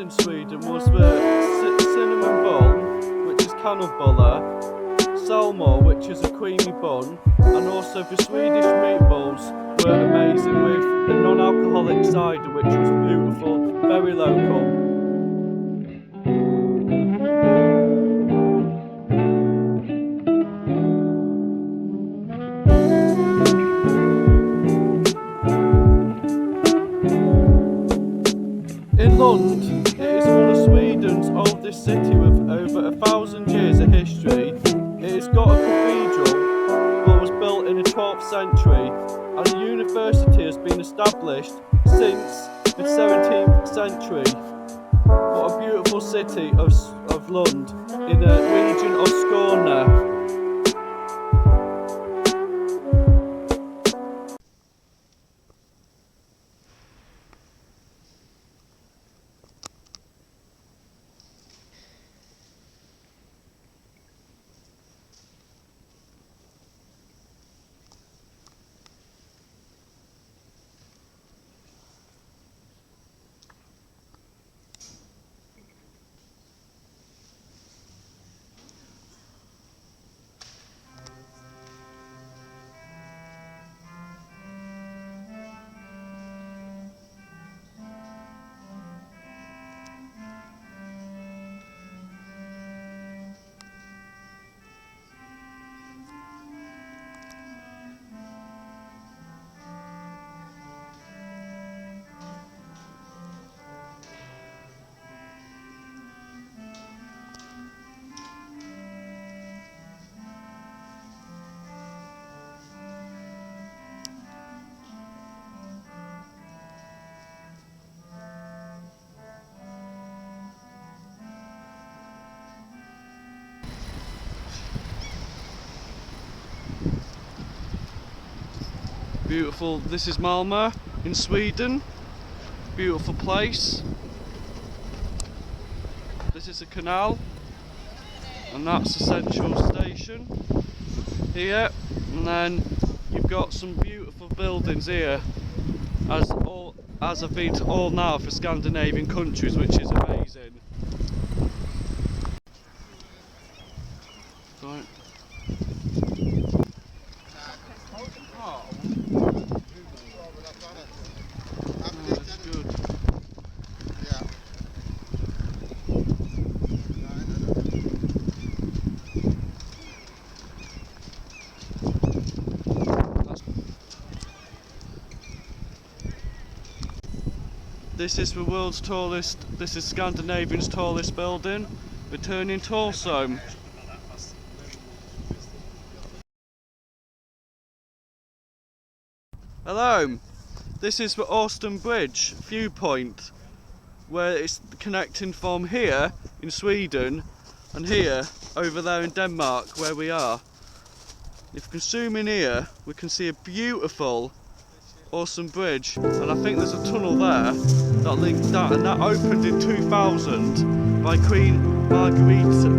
in Sweden was the cinnamon bun, which is Kanel bulle, salmo, which is a creamy bun, and also the Swedish meatballs were amazing with a non-alcoholic cider, which was beautiful, very local. In Lund, it is one of Sweden's oldest city with over 1,000 years of history. It has got a cathedral, but was built in the 12th century, and a university has been established since the 17th century. What a beautiful city of Lund in the region of Skåne. Beautiful, this is Malmo in Sweden, beautiful place. This is a canal, and that's the central station here, and then you've got some beautiful buildings here, as have been to all now for Scandinavian countries, which is amazing. Right. This is the world's tallest, this is Scandinavian's tallest building, returning torso. Hello, this is the Oresund Bridge viewpoint, where it's connecting from here in Sweden and here over there in Denmark where we are. If we can zoom in here, we can see a beautiful Oresund Bridge, and I think there's a tunnel there that linked that, and that opened in 2000 by Queen Margaret, and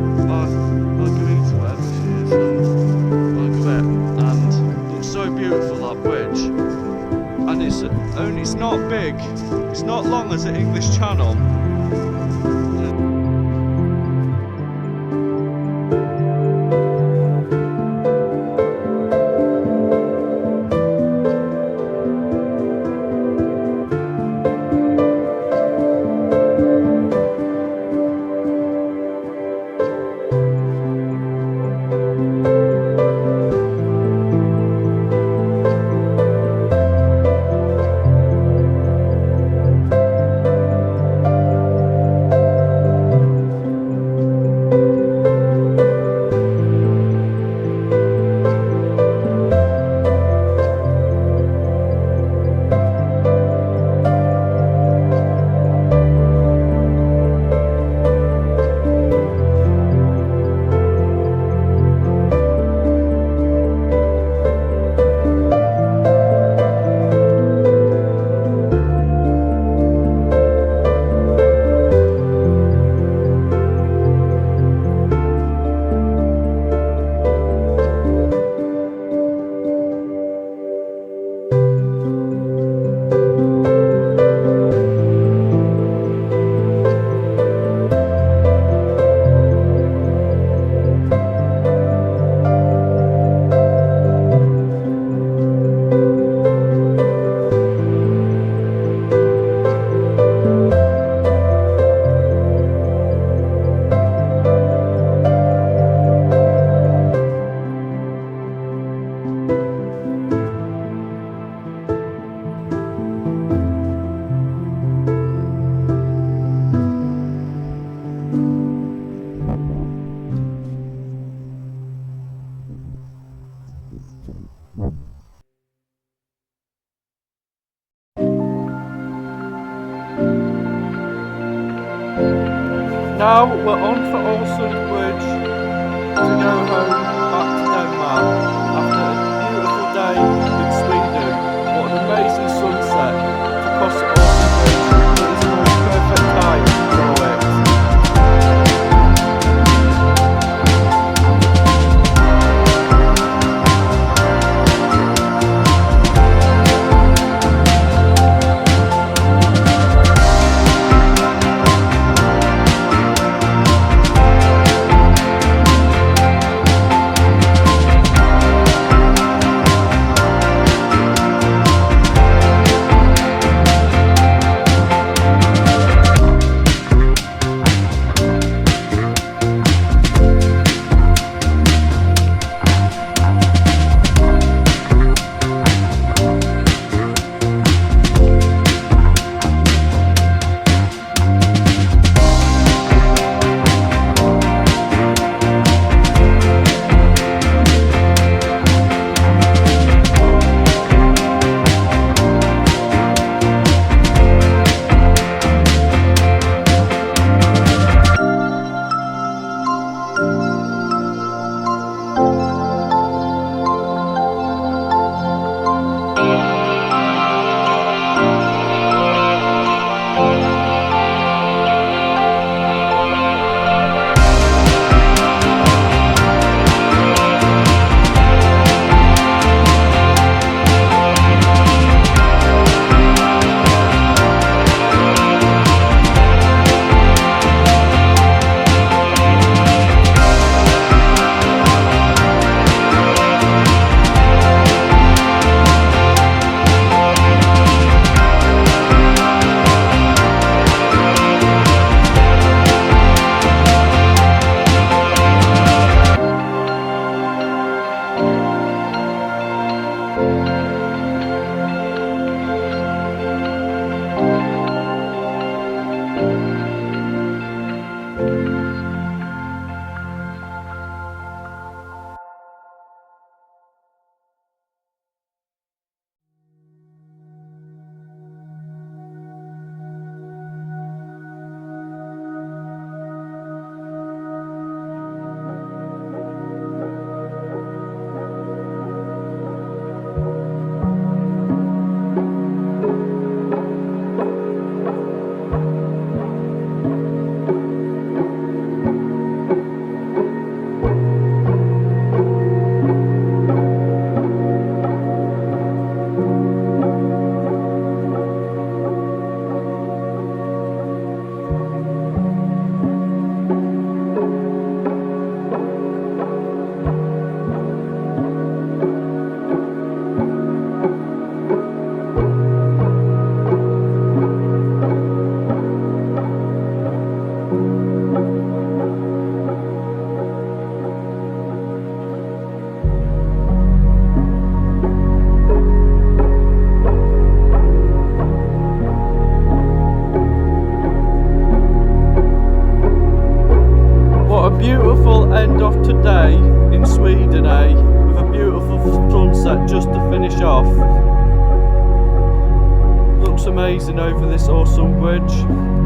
looks so beautiful, that bridge. And it's not big, it's not long as the English Channel. now we're on for Oresund Bridge to go home back to Denmark after a beautiful day in Sweden. What an amazing sunset to cross the Oresund Bridge. It is the most perfect time to draw it. Beautiful end of today in Sweden, eh? With a beautiful sunset just to finish off. Looks amazing over this Oresund Bridge.